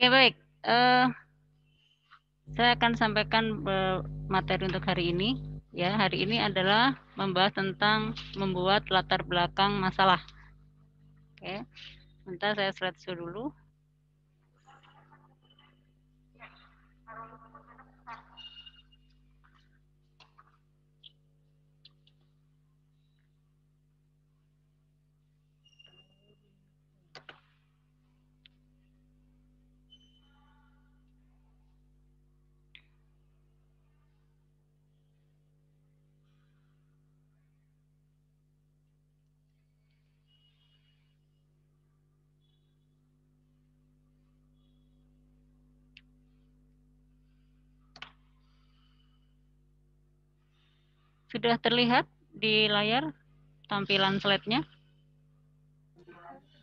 Oke, baik. Saya akan sampaikan materi untuk hari ini. Ya, hari ini adalah membahas tentang membuat latar belakang masalah. Oke, sebentar saya slide dulu. Sudah terlihat di layar tampilan slide-nya?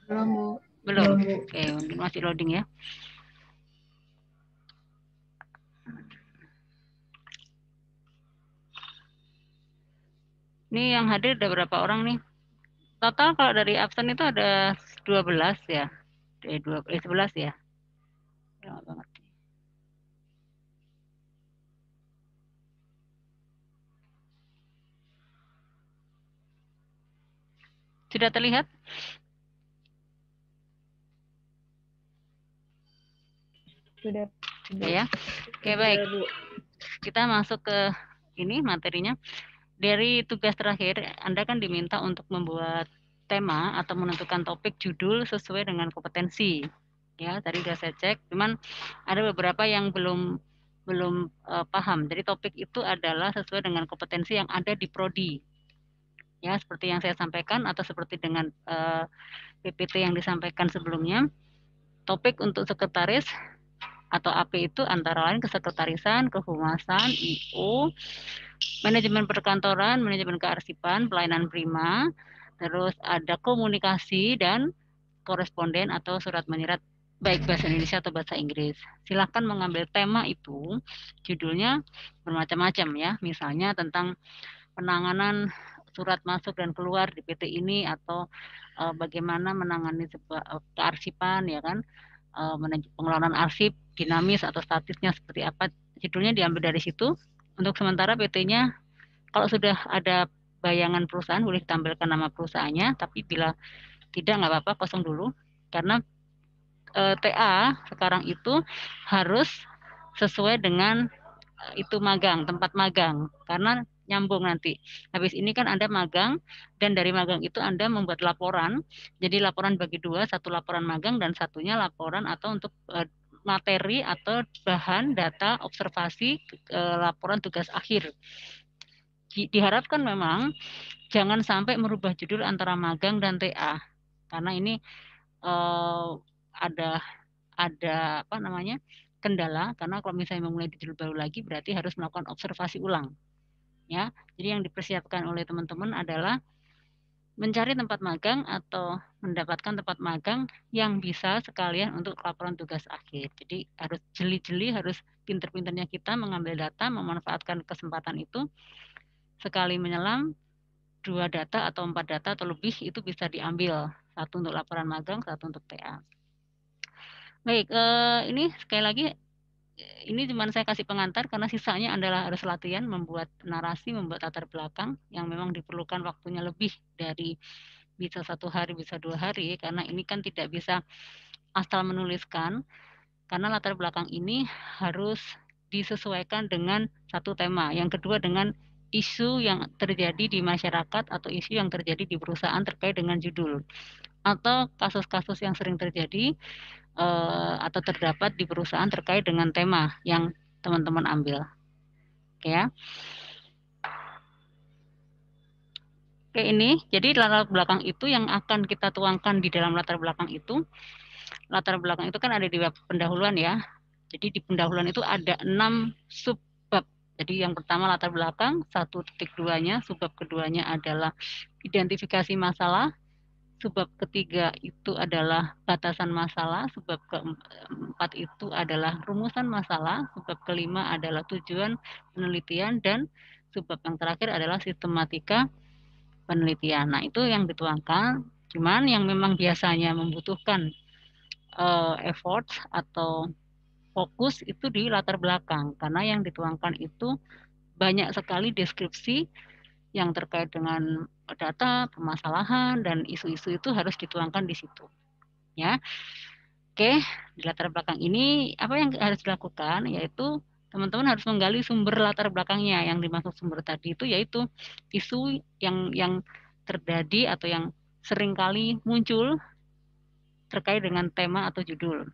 Belum, Bu. Belum. Oke, mungkin masih loading ya. Ini yang hadir ada berapa orang nih? Total kalau dari absen itu ada 12 ya. 11 ya. Lama banget. Sudah terlihat? Sudah. Ya. Oke, baik. Kita masuk ke ini materinya. Dari tugas terakhir, Anda kan diminta untuk membuat tema atau menentukan topik judul sesuai dengan kompetensi. Ya, tadi sudah saya cek, cuman ada beberapa yang belum paham. Jadi topik itu adalah sesuai dengan kompetensi yang ada di prodi. Ya, seperti yang saya sampaikan atau seperti dengan PPT yang disampaikan sebelumnya. Topik untuk sekretaris atau AP itu antara lain kesekretarisan, kehumasan, IO, manajemen perkantoran, manajemen kearsipan, pelayanan prima, terus ada komunikasi dan koresponden atau surat menyurat baik bahasa Indonesia atau bahasa Inggris. Silahkan mengambil tema itu, judulnya bermacam-macam ya, misalnya tentang penanganan surat masuk dan keluar di PT ini atau bagaimana menangani sebuah kearsipan ya kan, pengelolaan arsip dinamis atau statisnya seperti apa, judulnya diambil dari situ. Untuk sementara PT-nya kalau sudah ada bayangan perusahaan boleh ditampilkan nama perusahaannya, tapi bila tidak nggak apa-apa kosong dulu karena TA sekarang itu harus sesuai dengan itu magang, tempat magang karena nyambung nanti. Habis ini kan Anda magang dan dari magang itu Anda membuat laporan. Jadi laporan bagi dua, satu laporan magang dan satunya laporan atau untuk materi atau bahan data observasi laporan tugas akhir. Diharapkan memang jangan sampai merubah judul antara magang dan TA karena ini ada apa namanya kendala karena kalau misalnya memulai judul baru lagi berarti harus melakukan observasi ulang ya. Jadi yang dipersiapkan oleh teman-teman adalah mencari tempat magang atau mendapatkan tempat magang yang bisa sekalian untuk laporan tugas akhir. Jadi harus jeli-jeli, harus pinter-pinternya kita mengambil data, memanfaatkan kesempatan itu. Sekali menyelam, 2 data atau 4 data atau lebih itu bisa diambil. Satu untuk laporan magang, satu untuk TA. Baik, ini sekali lagi ini cuma saya kasih pengantar karena sisanya adalah harus latihan membuat narasi, membuat latar belakang yang memang diperlukan waktunya lebih dari bisa 1 hari, bisa 2 hari karena ini kan tidak bisa asal menuliskan karena latar belakang ini harus disesuaikan dengan satu tema. Yang kedua dengan isu yang terjadi di masyarakat atau isu yang terjadi di perusahaan terkait dengan judul atau kasus-kasus yang sering terjadi atau terdapat di perusahaan terkait dengan tema yang teman-teman ambil. Oke ya. Oke ini, jadi latar belakang itu yang akan kita tuangkan di dalam latar belakang itu. Latar belakang itu kan ada di pendahuluan ya. Jadi di pendahuluan itu ada 6 subbab. Jadi yang pertama latar belakang, 1.2-nya, subbab keduanya adalah identifikasi masalah, subbab ketiga itu adalah batasan masalah, subbab keempat itu adalah rumusan masalah, subbab kelima adalah tujuan penelitian, dan subbab yang terakhir adalah sistematika penelitian. Nah, itu yang dituangkan. Cuman yang memang biasanya membutuhkan efforts atau fokus itu di latar belakang, karena yang dituangkan itu banyak sekali deskripsi yang terkait dengan data, permasalahan, dan isu-isu itu harus dituangkan di situ. Ya, oke, di latar belakang ini apa yang harus dilakukan, yaitu teman-teman harus menggali sumber latar belakangnya. Yang dimaksud sumber tadi itu yaitu isu yang terjadi atau yang seringkali muncul terkait dengan tema atau judul.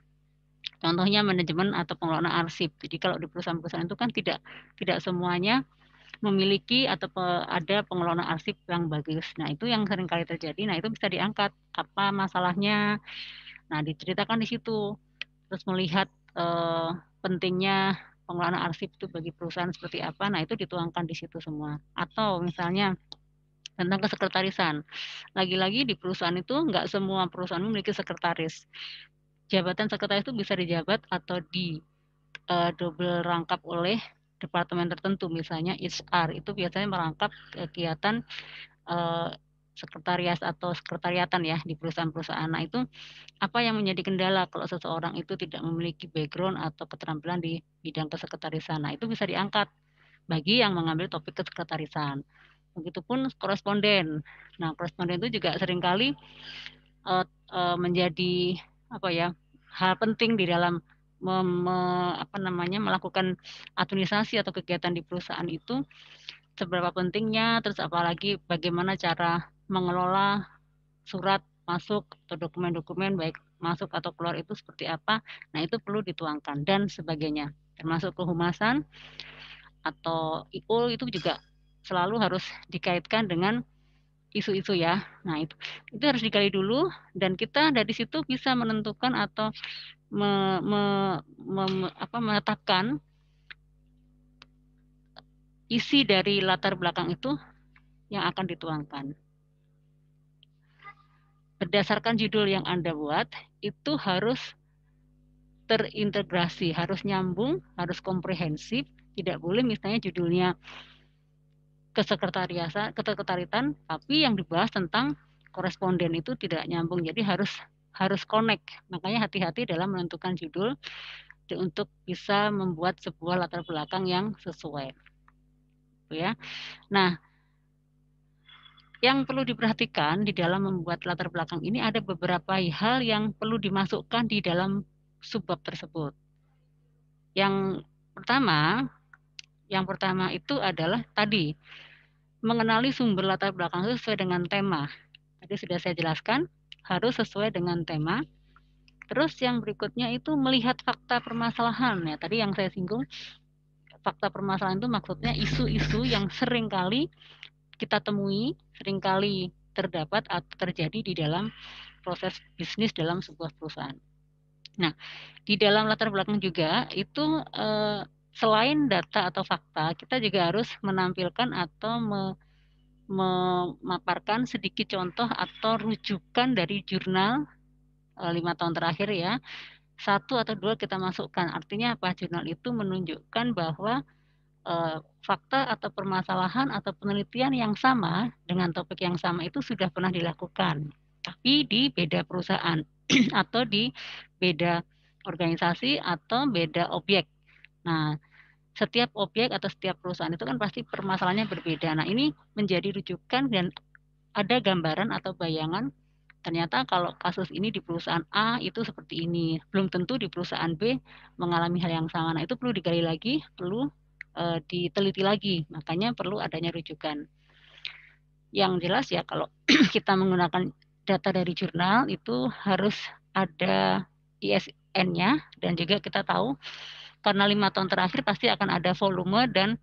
Contohnya manajemen atau pengelolaan arsip. Jadi kalau di perusahaan-perusahaan itu kan tidak semuanya memiliki atau ada pengelolaan arsip yang bagus. Nah, itu yang seringkali terjadi. Nah, itu bisa diangkat apa masalahnya. Nah, diceritakan di situ. Terus melihat pentingnya pengelolaan arsip itu bagi perusahaan seperti apa. Nah, itu dituangkan di situ semua. Atau misalnya tentang kesekretarisan. Lagi-lagi di perusahaan itu nggak semua perusahaan memiliki sekretaris. Jabatan sekretaris itu bisa dijabat atau di double rangkap oleh departemen tertentu, misalnya HR itu biasanya merangkap kegiatan sekretariat atau sekretariatan ya di perusahaan-perusahaan. Nah, itu apa yang menjadi kendala kalau seseorang itu tidak memiliki background atau keterampilan di bidang kesekretarisan. Nah, itu bisa diangkat bagi yang mengambil topik kesekretarisan. Begitupun koresponden. Nah, koresponden itu juga seringkali menjadi apa ya, hal penting di dalam melakukan administrasi atau kegiatan di perusahaan itu seberapa pentingnya, terus apalagi bagaimana cara mengelola surat masuk atau dokumen-dokumen baik masuk atau keluar itu seperti apa. Nah, itu perlu dituangkan dan sebagainya. Termasuk kehumasan atau IUL itu juga selalu harus dikaitkan dengan isu-isu ya. Nah, itu harus digali dulu dan kita dari situ bisa menentukan atau menetapkan isi dari latar belakang itu yang akan dituangkan. Berdasarkan judul yang Anda buat, itu harus terintegrasi, harus nyambung, harus komprehensif, tidak boleh misalnya judulnya kesekretariatan, tapi yang dibahas tentang koresponden itu tidak nyambung, jadi harus connect. Makanya hati-hati dalam menentukan judul untuk bisa membuat sebuah latar belakang yang sesuai. Ya. Nah, yang perlu diperhatikan di dalam membuat latar belakang ini ada beberapa hal yang perlu dimasukkan di dalam subbab tersebut. Yang pertama itu adalah tadi mengenali sumber latar belakang sesuai dengan tema. Tadi sudah saya jelaskan, harus sesuai dengan tema. Terus yang berikutnya itu melihat fakta permasalahan. Ya, tadi yang saya singgung, fakta permasalahan itu maksudnya isu-isu yang seringkali kita temui, seringkali terdapat atau terjadi di dalam proses bisnis dalam sebuah perusahaan. Nah, di dalam latar belakang juga itu selain data atau fakta, kita juga harus menampilkan atau memaparkan sedikit contoh atau rujukan dari jurnal 5 tahun terakhir ya. 1 atau 2 kita masukkan. Artinya apa? Jurnal itu menunjukkan bahwa fakta atau permasalahan atau penelitian yang sama dengan topik yang sama itu sudah pernah dilakukan, tapi di beda perusahaan atau di beda organisasi atau beda objek. Nah, setiap objek atau setiap perusahaan itu kan pasti permasalahannya berbeda. Nah, ini menjadi rujukan dan ada gambaran atau bayangan ternyata kalau kasus ini di perusahaan A itu seperti ini, belum tentu di perusahaan B mengalami hal yang sama. Nah, itu perlu digali lagi, perlu diteliti lagi, makanya perlu adanya rujukan. Yang jelas ya kalau kita menggunakan data dari jurnal itu harus ada ISN-nya dan juga kita tahu karena 5 tahun terakhir pasti akan ada volume dan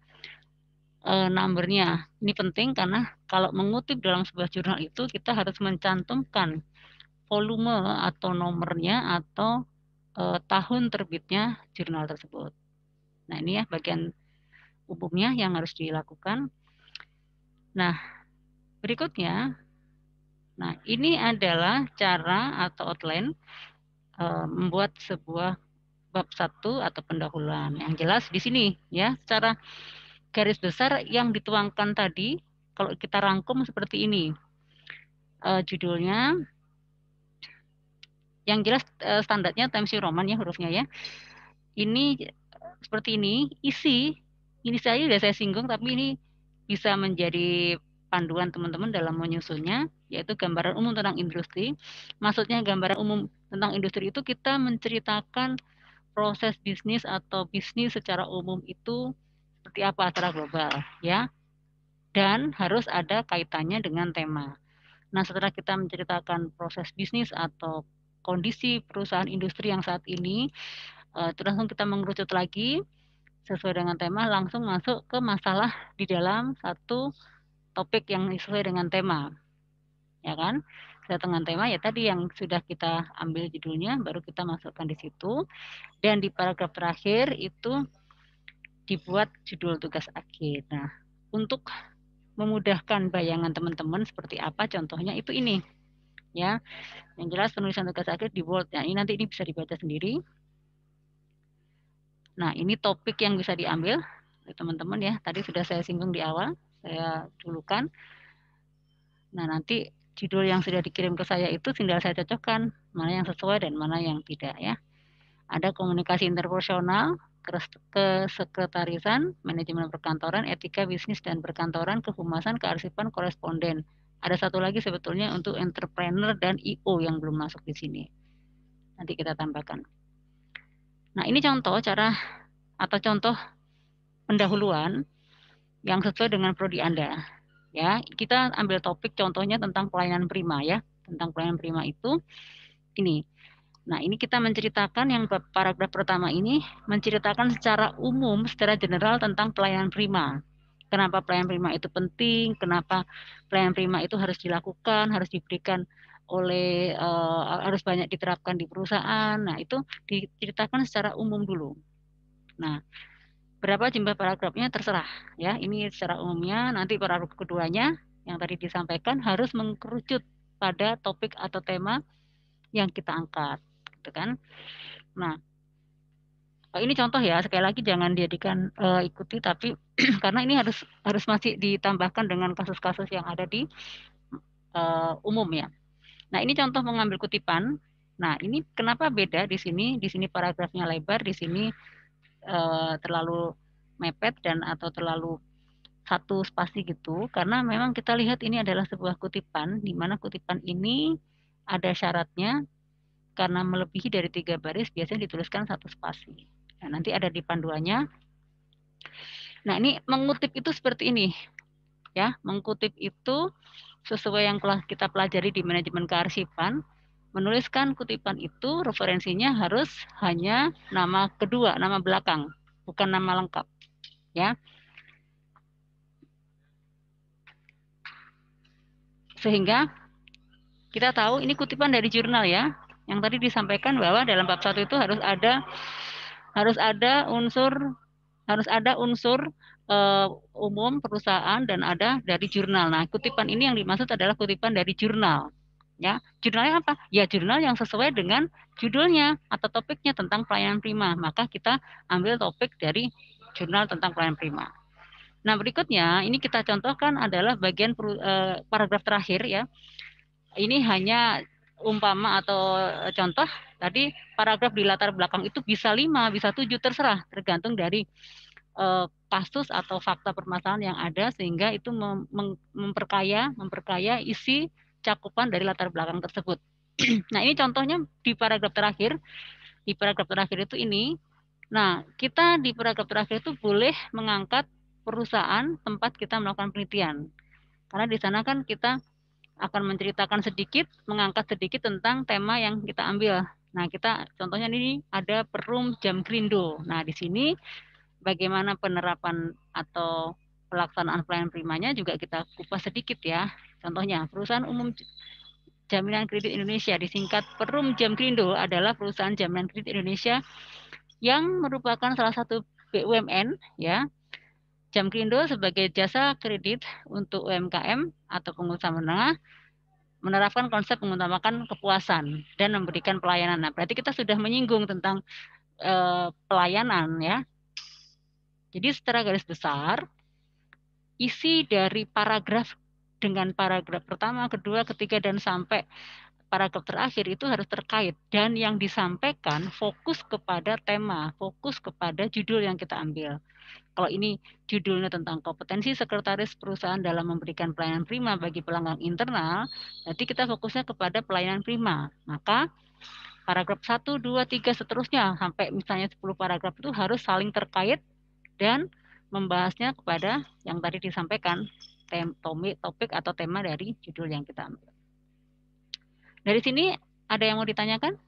number-nya. Ini penting karena kalau mengutip dalam sebuah jurnal itu kita harus mencantumkan volume atau nomornya atau tahun terbitnya jurnal tersebut. Nah, ini ya bagian umumnya yang harus dilakukan. Nah, berikutnya, nah ini adalah cara atau outline membuat sebuah bab 1 atau pendahuluan. Yang jelas di sini ya, secara garis besar yang dituangkan tadi, kalau kita rangkum seperti ini. Judulnya Yang jelas standarnya Times New Roman ya hurufnya ya. Ini seperti ini saya sudah saya singgung, tapi ini bisa menjadi panduan teman-teman dalam menyusunnya, yaitu gambaran umum tentang industri. Maksudnya gambaran umum tentang industri itu kita menceritakan proses bisnis atau bisnis secara umum itu seperti apa secara global ya, dan harus ada kaitannya dengan tema. Nah, setelah kita menceritakan proses bisnis atau kondisi perusahaan industri yang saat ini, terus langsung kita mengerucut lagi sesuai dengan tema, langsung masuk ke masalah di dalam satu topik yang sesuai dengan tema, ya kan? Sesuai dengan tema ya tadi yang sudah kita ambil judulnya, baru kita masukkan di situ. Dan di paragraf terakhir itu dibuat judul tugas akhir. Nah, untuk memudahkan bayangan teman-teman seperti apa contohnya itu ini, ya. Yang jelas penulisan tugas akhir di bold. Nah, ini nanti ini bisa dibaca sendiri. Nah, ini topik yang bisa diambil teman-teman ya. Tadi sudah saya singgung di awal, saya dulukan. Nah, nanti judul yang sudah dikirim ke saya itu tinggal saya cocokkan mana yang sesuai dan mana yang tidak ya. Ada komunikasi interpersonal, kesekretarisan, manajemen perkantoran, etika bisnis dan perkantoran, kehumasan, kearsipan, koresponden. Ada satu lagi sebetulnya untuk entrepreneur dan IO yang belum masuk di sini. Nanti kita tambahkan. Nah, ini contoh cara atau contoh pendahuluan yang sesuai dengan prodi Anda. Ya, kita ambil topik contohnya tentang pelayanan prima ya. Tentang pelayanan prima itu ini. Nah, ini kita menceritakan yang paragraf pertama ini menceritakan secara umum, secara general tentang pelayanan prima. Kenapa pelayanan prima itu penting, kenapa pelayanan prima itu harus dilakukan, harus diberikan oleh harus banyak diterapkan di perusahaan. Nah, itu diceritakan secara umum dulu. Nah, berapa jumlah paragrafnya terserah ya. Ini secara umumnya, nanti paragraf keduanya yang tadi disampaikan harus mengkerucut pada topik atau tema yang kita angkat, gitu kan. Nah, ini contoh ya, sekali lagi jangan dijadikan ikuti, tapi karena ini harus masih ditambahkan dengan kasus-kasus yang ada di umum ya. Nah, ini contoh mengambil kutipan. Nah, ini kenapa beda di sini? Di sini paragrafnya lebar, di sini terlalu mepet dan atau terlalu satu spasi gitu, karena memang kita lihat ini adalah sebuah kutipan, di mana kutipan ini ada syaratnya karena melebihi dari 3 baris biasanya dituliskan satu spasi. Nah, nanti ada di panduannya. Nah, ini mengutip itu seperti ini, ya. Mengutip itu sesuai yang telah kita pelajari di manajemen kearsipan. Menuliskan kutipan itu referensinya harus hanya nama kedua, nama belakang, bukan nama lengkap, ya. Sehingga kita tahu ini kutipan dari jurnal ya. Yang tadi disampaikan bahwa dalam bab 1 itu harus ada unsur umum perusahaan dan ada dari jurnal. Nah, kutipan ini yang dimaksud adalah kutipan dari jurnal. Ya, jurnalnya apa? Ya, jurnal yang sesuai dengan judulnya atau topiknya tentang pelayanan prima. Maka kita ambil topik dari jurnal tentang pelayanan prima. Nah, berikutnya ini kita contohkan adalah bagian paragraf terakhir ya. Ini hanya umpama atau contoh, tadi paragraf di latar belakang itu bisa 5, bisa 7, terserah, tergantung dari kasus atau fakta permasalahan yang ada, sehingga itu memperkaya isi cakupan dari latar belakang tersebut. Nah, ini contohnya di paragraf terakhir. Di paragraf terakhir itu ini. Nah, kita di paragraf terakhir itu boleh mengangkat perusahaan tempat kita melakukan penelitian. Karena di sana kan kita akan menceritakan sedikit, mengangkat sedikit tentang tema yang kita ambil. Nah, kita contohnya ini ada Perum Jamkrindo. Nah, di sini bagaimana penerapan atau pelaksanaan pelayanan primanya juga kita kupas sedikit ya. Contohnya, Perusahaan Umum Jaminan Kredit Indonesia, disingkat Perum Jamkrindo, adalah perusahaan jaminan kredit Indonesia yang merupakan salah satu BUMN ya. Jamkrindo sebagai jasa kredit untuk UMKM atau pengusaha menengah menerapkan konsep mengutamakan kepuasan dan memberikan pelayanan. Nah, berarti kita sudah menyinggung tentang pelayanan ya. Jadi secara garis besar, isi dari paragraf dengan paragraf pertama, kedua, ketiga, dan sampai paragraf terakhir itu harus terkait dan yang disampaikan fokus kepada tema, fokus kepada judul yang kita ambil. Kalau ini judulnya tentang kompetensi sekretaris perusahaan dalam memberikan pelayanan prima bagi pelanggan internal, nanti kita fokusnya kepada pelayanan prima. Maka paragraf 1, 2, 3 seterusnya sampai misalnya 10 paragraf itu harus saling terkait dan membahasnya kepada yang tadi disampaikan topik atau tema dari judul yang kita ambil. Dari sini ada yang mau ditanyakan?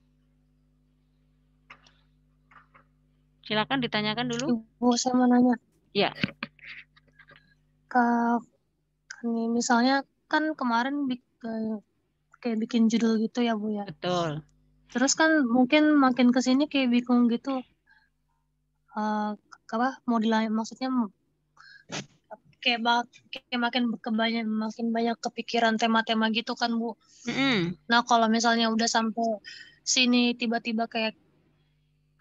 Silakan ditanyakan dulu. Ibu, saya mau nanya. Ya. Misalnya kan kemarin kayak bikin judul gitu ya Bu ya. Betul. Terus kan mungkin makin kesini kayak bingung gitu. Mau maksudnya kayak makin banyak kepikiran tema-tema gitu kan Bu. Nah kalau misalnya udah sampai sini tiba-tiba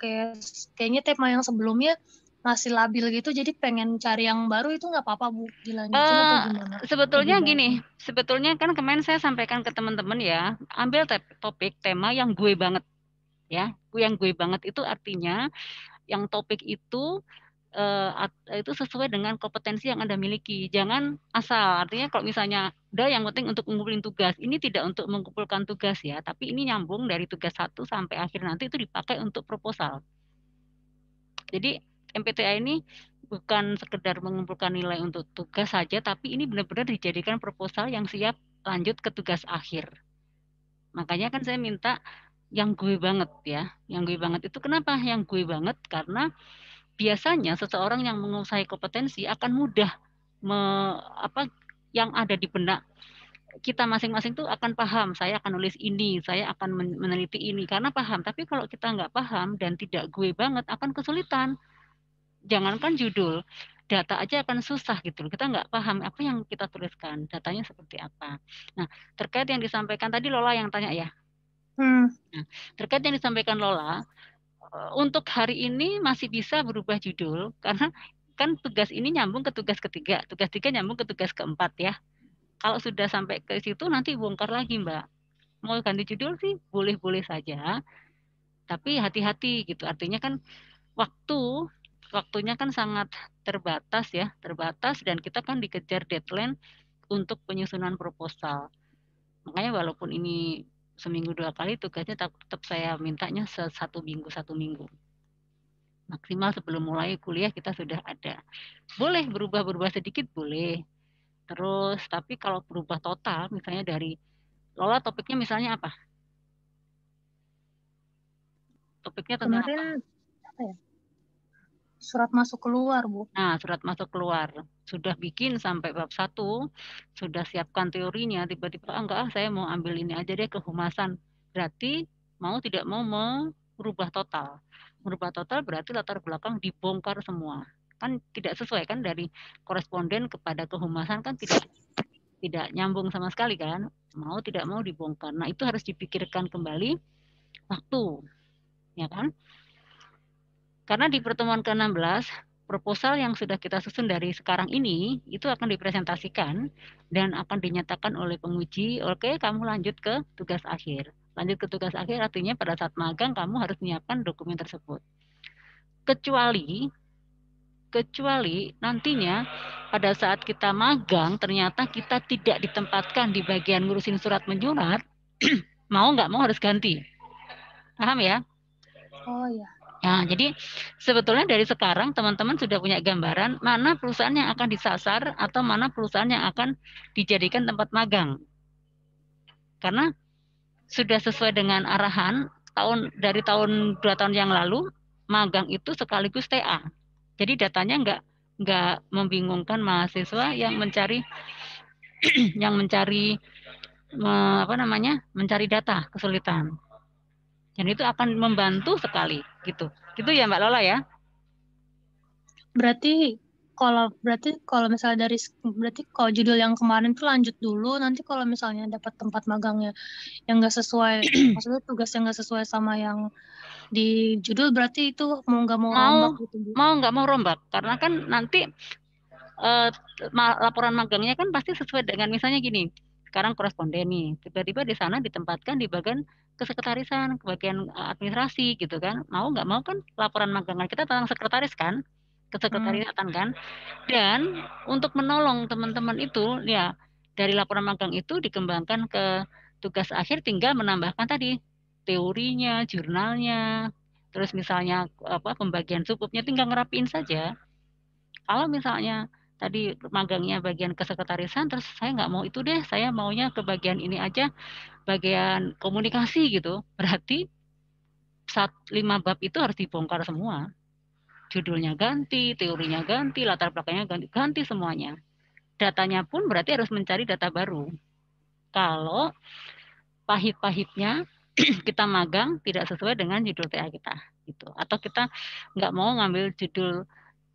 kayaknya tema yang sebelumnya masih labil gitu, jadi pengen cari yang baru itu nggak apa-apa Bu, dilanjutin atau gimana? Sebetulnya gini, sebetulnya kan kemarin saya sampaikan ke teman-teman ya, ambil topik tema yang gue banget ya, yang gue banget itu artinya yang topik itu sesuai dengan kompetensi yang Anda miliki. Jangan asal, artinya kalau misalnya udah yang penting untuk mengumpulin tugas, ini tidak untuk mengumpulkan tugas ya, tapi ini nyambung dari tugas 1 sampai akhir nanti itu dipakai untuk proposal. Jadi MPTA ini bukan sekedar mengumpulkan nilai untuk tugas saja, tapi ini benar-benar dijadikan proposal yang siap lanjut ke tugas akhir. Makanya kan saya minta yang gue banget ya. Yang gue banget itu kenapa yang gue banget? Karena biasanya seseorang yang menguasai kompetensi akan mudah yang ada di benak kita masing-masing tuh akan paham, saya akan nulis ini, saya akan meneliti ini, karena paham. Tapi kalau kita nggak paham dan tidak gue banget, akan kesulitan. Jangankan judul, data aja akan susah gitu. Kita nggak paham apa yang kita tuliskan, datanya seperti apa. Nah, terkait yang disampaikan tadi Lola yang tanya ya. Nah, terkait yang disampaikan Lola, untuk hari ini masih bisa berubah judul, karena kan tugas ini nyambung ke tugas ketiga nyambung ke tugas keempat ya. Kalau sudah sampai ke situ nanti bongkar lagi Mbak. Mau ganti judul sih boleh-boleh saja, tapi hati-hati gitu. Artinya kan waktunya kan sangat terbatas ya, dan kita kan dikejar deadline untuk penyusunan proposal. Makanya walaupun ini seminggu 2 kali, tugasnya tetap saya mintanya 1 minggu. Maksimal sebelum mulai kuliah kita sudah ada. Boleh berubah sedikit boleh. Terus tapi kalau berubah total misalnya dari Lola topiknya misalnya apa? Topiknya tentang kemarin apa ya? Surat masuk keluar Bu. Nah, surat masuk keluar. Sudah bikin sampai bab 1, sudah siapkan teorinya, tiba-tiba enggak saya mau ambil ini aja deh kehumasan. Berarti mau tidak mau merubah total. Merubah total berarti latar belakang dibongkar semua. Kan tidak sesuai kan dari koresponden kepada kehumasan kan tidak nyambung sama sekali kan. Mau tidak mau dibongkar. Nah, itu harus dipikirkan kembali waktu. Ya kan? Karena di pertemuan ke-16 proposal yang sudah kita susun dari sekarang ini itu akan dipresentasikan dan akan dinyatakan oleh penguji, oke kamu lanjut ke tugas akhir. Lanjut ke tugas akhir artinya pada saat magang kamu harus menyiapkan dokumen tersebut. Kecuali nantinya pada saat kita magang ternyata kita tidak ditempatkan di bagian ngurusin surat menyurat, mau nggak mau harus ganti. Paham ya? Oh ya. Nah, jadi sebetulnya dari sekarang teman-teman sudah punya gambaran mana perusahaan yang akan disasar atau mana perusahaan yang akan dijadikan tempat magang. Karena sudah sesuai dengan arahan dari tahun 2 tahun yang lalu, magang itu sekaligus TA. Jadi datanya nggak membingungkan mahasiswa yang mencari mencari data, kesulitan. Dan itu akan membantu sekali gitu. Gitu ya Mbak Lola ya. Berarti kalau misalnya kalau judul yang kemarin tuh lanjut dulu, nanti kalau misalnya dapat tempat magangnya yang nggak sesuai, maksudnya tugas yang nggak sesuai sama yang di judul, berarti itu mau nggak mau rombak gitu Bu? Mau nggak mau rombak, karena kan nanti laporan magangnya kan pasti sesuai dengan misalnya gini, sekarang koresponden nih, tiba-tiba di sana ditempatkan di bagian kesekretarisan, ke bagian administrasi gitu kan. Mau nggak mau kan laporan magangan kita tentang sekretaris kan, kesekretariatan kan. Dan untuk menolong teman-teman itu ya dari laporan magang itu dikembangkan ke tugas akhir, tinggal menambahkan tadi teorinya, jurnalnya, terus misalnya apa pembagian supupnya tinggal ngerapiin saja. Kalau misalnya tadi magangnya bagian kesekretarisan, terus saya nggak mau itu deh, saya maunya ke bagian ini aja, bagian komunikasi gitu. Berarti 5 bab itu harus dibongkar semua. Judulnya ganti, teorinya ganti, latar belakangnya ganti, ganti semuanya. Datanya pun berarti harus mencari data baru. Kalau pahit-pahitnya kita magang tidak sesuai dengan judul TA kita, gitu. Atau kita nggak mau ngambil judul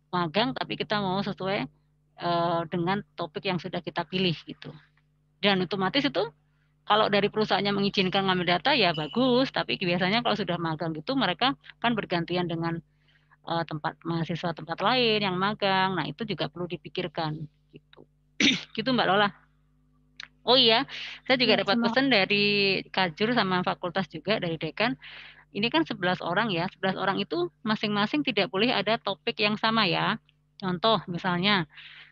magang, tapi kita mau sesuai dengan topik yang sudah kita pilih gitu. Dan otomatis itu kalau dari perusahaannya mengizinkan ngambil data ya bagus, tapi biasanya kalau sudah magang gitu mereka kan bergantian dengan tempat mahasiswa tempat lain yang magang. Nah, itu juga perlu dipikirkan gitu. Gitu Mbak Lola. Oh iya, saya juga dapat pesan dari Kajur sama fakultas juga dari dekan. Ini kan 11 orang ya, 11 orang itu masing-masing tidak boleh ada topik yang sama ya. Contoh misalnya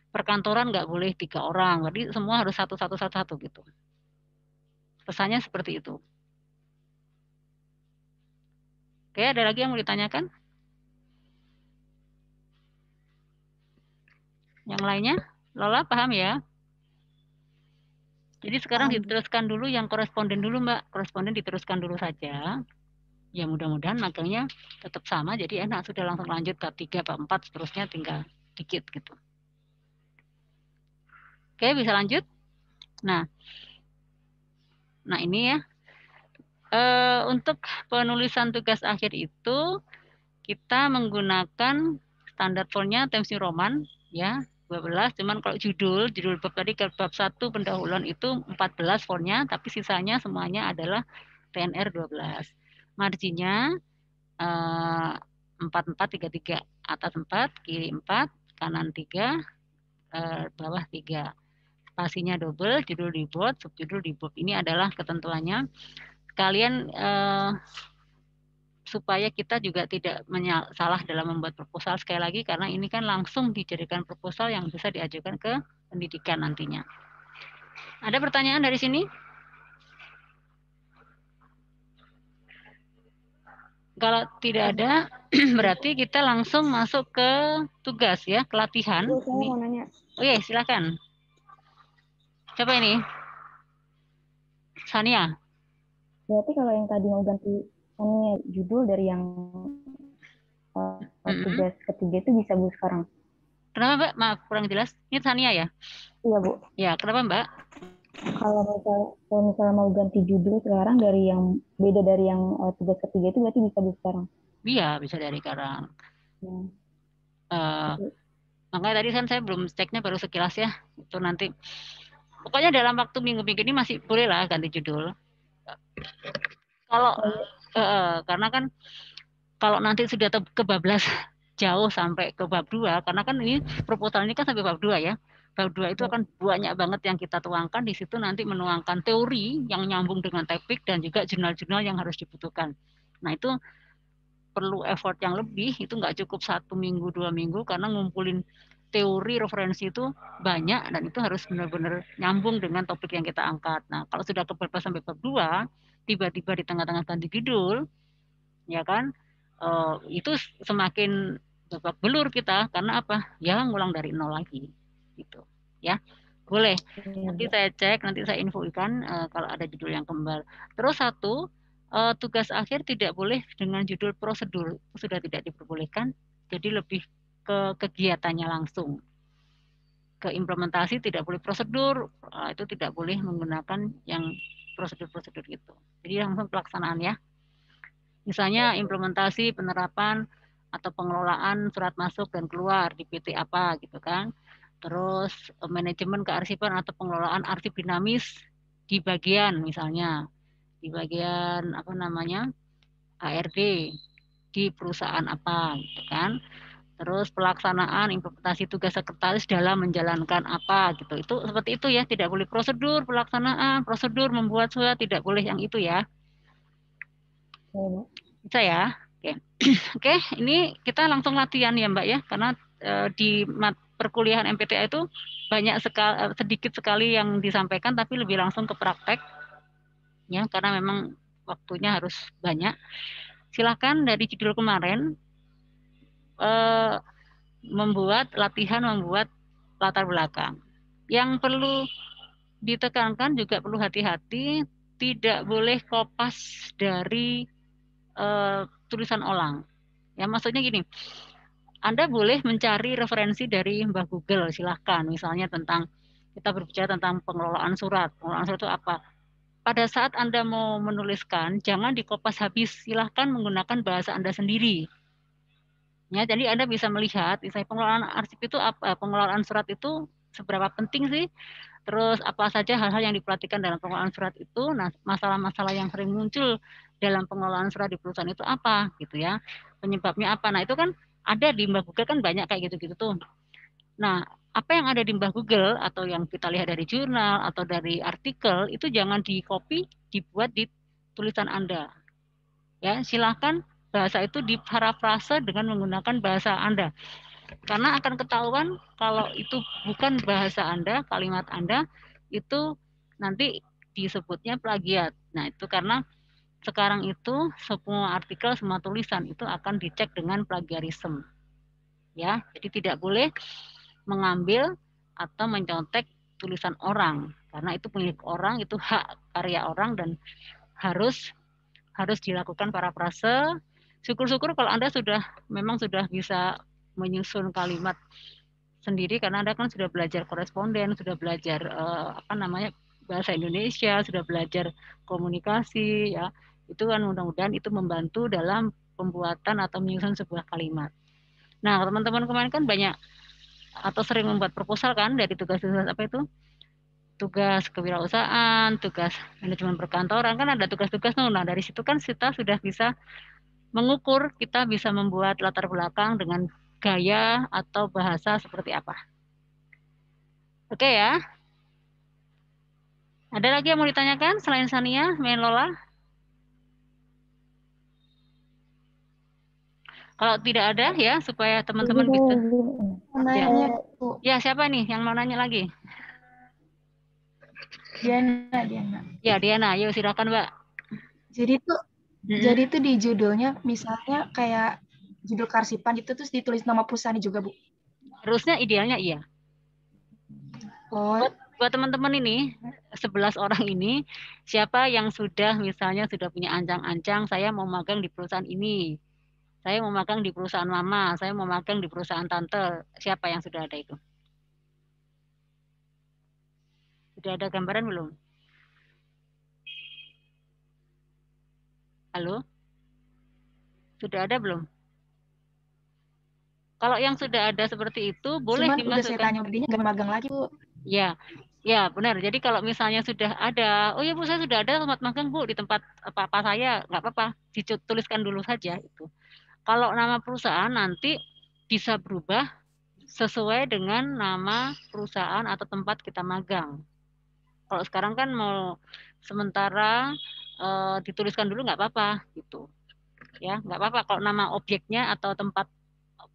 perkantoran nggak boleh 3 orang, jadi semua harus satu gitu. Pesannya seperti itu. Oke, ada lagi yang mau ditanyakan? Yang lainnya? Lola paham ya? Jadi sekarang diteruskan dulu yang koresponden dulu Mbak. Koresponden diteruskan dulu saja. Ya mudah-mudahan magangnya tetap sama, jadi enak sudah langsung lanjut bab 3, bab 4, seterusnya tinggal dikit gitu. Oke, bisa lanjut? Nah ini ya. Untuk penulisan tugas akhir itu kita menggunakan standar fontnya Times New Roman ya 12, cuman kalau judul bab tadi bab 1 pendahuluan itu 14 fontnya, tapi sisanya semuanya adalah TNR 12. Marginnya 4433, atas 4, kiri 4, kanan 3, bawah 3. Spasinya double, judul di bold, subjudul di bold. Ini adalah ketentuannya. Kalian supaya kita juga tidak salah dalam membuat proposal sekali lagi, karena ini kan langsung dijadikan proposal yang bisa diajukan ke pendidikan nantinya. Ada pertanyaan dari sini? Kalau tidak ada, berarti kita langsung masuk ke tugas ya, ke latihan. Bu, saya mau nanya. Oh iya, silakan. Coba ini. Sania. Berarti kalau yang tadi mau ganti judul dari yang tugas ketiga itu bisa Bu sekarang? Kenapa Mbak? Maaf, kurang jelas. Ini Sania ya? Iya Bu. Ya, kenapa Mbak? Kalau misalnya mau ganti judul sekarang dari yang beda dari yang tugas ketiga itu berarti bisa Bu sekarang? Iya, bisa dari sekarang. Makanya tadi kan saya belum ceknya, baru sekilas ya. Itu nanti. Pokoknya dalam waktu minggu-minggu ini masih boleh lah ganti judul. Kalau karena kan kalau nanti sudah kebablas jauh sampai ke bab 2, karena kan ini proposal ini kan sampai bab 2 ya. Bab 2 itu akan banyak banget yang kita tuangkan, di situ nanti menuangkan teori yang nyambung dengan topik dan juga jurnal-jurnal yang harus dibutuhkan. Nah itu perlu effort yang lebih, itu nggak cukup 1 minggu, 2 minggu, karena ngumpulin teori referensi itu banyak dan itu harus benar-benar nyambung dengan topik yang kita angkat. Nah kalau sudah kebablas sampai bab 2, tiba-tiba di tengah-tengah ganti judul, ya kan, itu semakin babak belur kita, karena apa? Ya ngulang dari nol lagi, gitu. Ya, boleh. Nanti saya cek, nanti saya infokan kalau ada judul yang kembar. Terus satu, tugas akhir tidak boleh dengan judul prosedur, sudah tidak diperbolehkan. Jadi lebih ke kegiatannya langsung. Ke implementasi tidak boleh prosedur, itu tidak boleh menggunakan yang prosedur-prosedur itu. Jadi langsung pelaksanaan ya. Misalnya implementasi penerapan atau pengelolaan surat masuk dan keluar di PT apa gitu kan. Terus manajemen kearsipan atau pengelolaan arsip dinamis di bagian misalnya di bagian apa namanya ARD di perusahaan apa gitu kan. terus pelaksanaan implementasi tugas sekretaris dalam menjalankan apa gitu. Itu seperti itu ya, tidak boleh prosedur pelaksanaan, prosedur membuat surat, tidak boleh yang itu ya. Ya, Bu. Bisa ya? Oke. Oke, ini kita langsung latihan ya Mbak ya, karena di perkuliahan MPTA itu banyak sekali, sedikit sekali yang disampaikan, tapi lebih langsung ke praktek ya, karena memang waktunya harus banyak. Silakan dari judul kemarin membuat latihan membuat latar belakang. Yang perlu ditekankan juga perlu hati-hati, tidak boleh kopas dari tulisan orang. Ya maksudnya gini, Anda boleh mencari referensi dari Mbah Google, silahkan. Misalnya tentang kita berbicara tentang pengelolaan surat. Pengelolaan surat itu apa? Pada saat Anda mau menuliskan, jangan dikopas habis. Silahkan menggunakan bahasa Anda sendiri. Ya, jadi Anda bisa melihat, misalnya pengelolaan arsip itu apa, pengelolaan surat itu seberapa penting sih? Terus apa saja hal-hal yang diperhatikan dalam pengelolaan surat itu? Nah, masalah-masalah yang sering muncul dalam pengelolaan surat di perusahaan itu apa, gitu ya? Penyebabnya apa? Nah, itu kan ada di Mbah Google kan banyak kayak gitu-gitu tuh. Nah, apa yang ada di Mbah Google atau yang kita lihat dari jurnal atau dari artikel itu jangan di-copy, dibuat di tulisan Anda. Ya, silakan bahasa itu diparafrase dengan menggunakan bahasa Anda. Karena akan ketahuan kalau itu bukan bahasa Anda, kalimat Anda, itu nanti disebutnya plagiat. Nah, itu karena sekarang itu semua artikel, semua tulisan itu akan dicek dengan plagiarisme. Ya, jadi tidak boleh mengambil atau mencontek tulisan orang karena itu milik orang, itu hak karya orang dan harus dilakukan parafrase. Syukur-syukur kalau Anda memang sudah bisa menyusun kalimat sendiri karena Anda kan sudah belajar koresponden, sudah belajar bahasa Indonesia, sudah belajar komunikasi ya. Itu kan mudah-mudahan itu membantu dalam pembuatan atau menyusun sebuah kalimat. Nah, teman-teman kemarin kan banyak atau sering membuat proposal kan dari tugas-tugas apa itu? Tugas kewirausahaan, tugas manajemen perkantoran, kan ada tugas-tugas. Nah, dari situ kan kita sudah bisa mengukur, kita bisa membuat latar belakang dengan gaya atau bahasa seperti apa. Oke ya. Ada lagi yang mau ditanyakan selain Sania, Lola? Kalau tidak ada ya, supaya teman-teman bisa. Nanya, Bu. Ya, siapa nih yang mau nanya lagi? Diana. Ya, Diana. Yuk silakan, Mbak. Jadi tuh di judulnya misalnya kayak judul karsipan itu terus ditulis nama perusahaan juga, Bu. Harusnya idealnya iya. Oh, Buat teman-teman ini, 11 orang ini, siapa yang misalnya sudah punya ancang-ancang, saya mau magang di perusahaan ini, saya mau magang di perusahaan mama, saya mau magang di perusahaan tante, siapa yang sudah ada itu? Sudah ada gambaran belum? Halo? Sudah ada belum? Kalau yang sudah ada seperti itu, boleh cuman dimasukkan. udah saya tanya tadinya nggak magang lagi, Bu. Ya benar. Jadi kalau misalnya sudah ada, oh ya Bu, saya sudah ada tempat magang Bu di tempat apa saya, nggak apa-apa, dituliskan dulu saja itu. Kalau nama perusahaan nanti bisa berubah sesuai dengan nama perusahaan atau tempat kita magang. Kalau sekarang kan mau sementara dituliskan dulu nggak apa-apa gitu. Ya, nggak apa-apa kalau nama objeknya atau tempat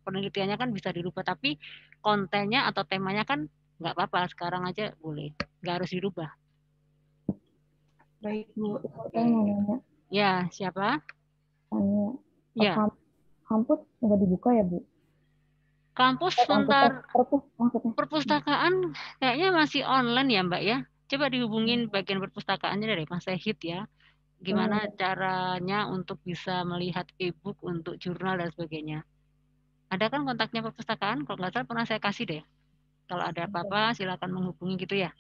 penelitiannya kan bisa dirubah, tapi kontennya atau temanya kan nggak apa-apa, sekarang aja boleh, nggak harus dirubah. Baik, Bu. Saya mau nanya. Ya, siapa? Tanya. Ya. Kampus nggak dibuka ya, Bu? Kampus sebentar perpustakaan kayaknya masih online ya, Mbak ya. Coba dihubungin bagian perpustakaannya dari Mas Sehid ya. Gimana caranya untuk bisa melihat e-book untuk jurnal dan sebagainya. Ada kan kontaknya perpustakaan? Kalau nggak salah pernah saya kasih deh. Kalau ada apa-apa silakan menghubungi gitu ya.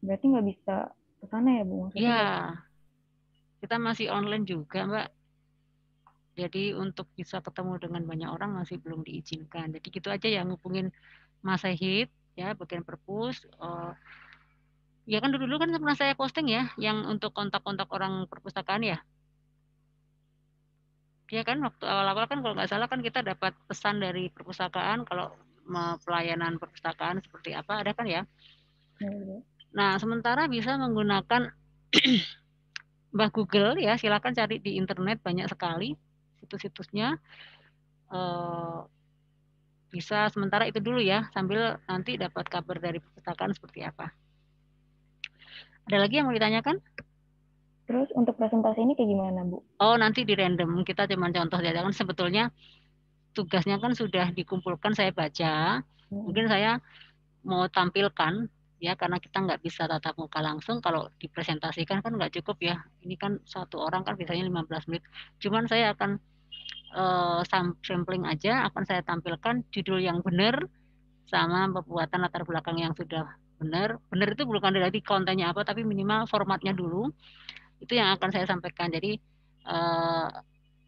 Berarti nggak bisa ke sana ya, Bu? Maksudnya ya, kita masih online juga, Mbak. Jadi untuk bisa ketemu dengan banyak orang masih belum diizinkan. Jadi gitu aja ya, ngubungin Mas Sehid ya, bagian perpus. Ya kan dulu kan pernah saya posting ya, yang untuk kontak-kontak orang perpustakaan ya. Ya kan waktu awal-awal kan kalau nggak salah kan kita dapat pesan dari perpustakaan kalau pelayanan perpustakaan seperti apa, ada kan ya. Nah, sementara bisa menggunakan Mbah Google ya, silakan cari di internet banyak sekali situs-situsnya. Bisa sementara itu dulu ya, sambil nanti dapat kabar dari perpustakaan seperti apa. Ada lagi yang mau ditanyakan? Terus untuk presentasi ini kayak gimana, Bu? Oh, nanti di random. Kita cuma contoh saja kan sebetulnya tugasnya kan sudah dikumpulkan, saya baca. Mungkin saya mau tampilkan ya, karena kita nggak bisa tatap muka langsung. Kalau dipresentasikan kan nggak cukup ya. Ini kan satu orang kan biasanya 15 menit. Cuman saya akan sampling aja, akan saya tampilkan judul yang benar sama pembuatan latar belakang yang sudah benar. Benar itu bukan dari kontennya apa, tapi minimal formatnya dulu. Itu yang akan saya sampaikan. Jadi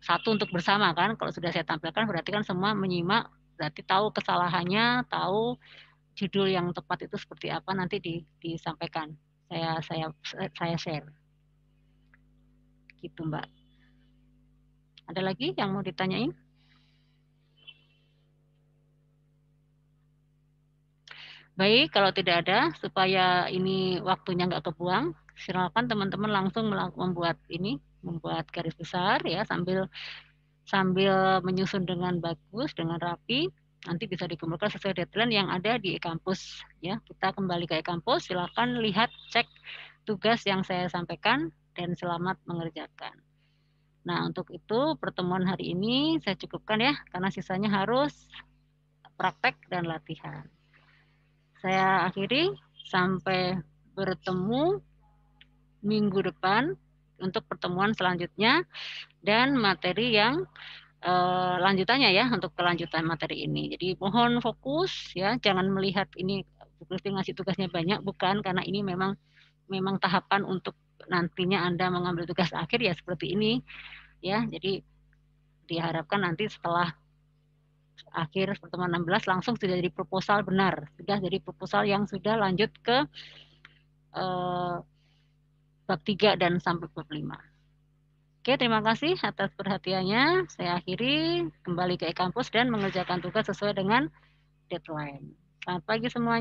satu untuk bersama kan, kalau sudah saya tampilkan berarti kan semua menyimak, berarti tahu kesalahannya, tahu judul yang tepat itu seperti apa, nanti disampaikan. Saya share. Gitu, Mbak. Ada lagi yang mau ditanyain? Baik, kalau tidak ada, supaya ini waktunya nggak kebuang, silakan teman-teman langsung membuat garis besar ya, sambil menyusun dengan bagus, dengan rapi. Nanti bisa dikumpulkan sesuai deadline yang ada di e-kampus ya. Kita kembali ke e-kampus, silakan lihat, cek tugas yang saya sampaikan dan selamat mengerjakan. Nah, untuk itu pertemuan hari ini saya cukupkan ya, karena sisanya harus praktek dan latihan. Saya akhiri, sampai bertemu minggu depan untuk pertemuan selanjutnya dan materi yang lanjutannya ya, untuk kelanjutan materi ini. Jadi mohon fokus ya, jangan melihat ini Bu Christine ngasih tugasnya banyak, bukan, karena ini memang tahapan untuk nantinya Anda mengambil tugas akhir ya seperti ini ya. Jadi diharapkan nanti setelah akhir pertemuan 16 langsung sudah jadi proposal benar, sudah jadi proposal yang sudah lanjut ke bab 3 dan sampai bab 5. Oke, terima kasih atas perhatiannya. Saya akhiri, kembali ke e-kampus dan mengerjakan tugas sesuai dengan deadline. Selamat pagi semuanya.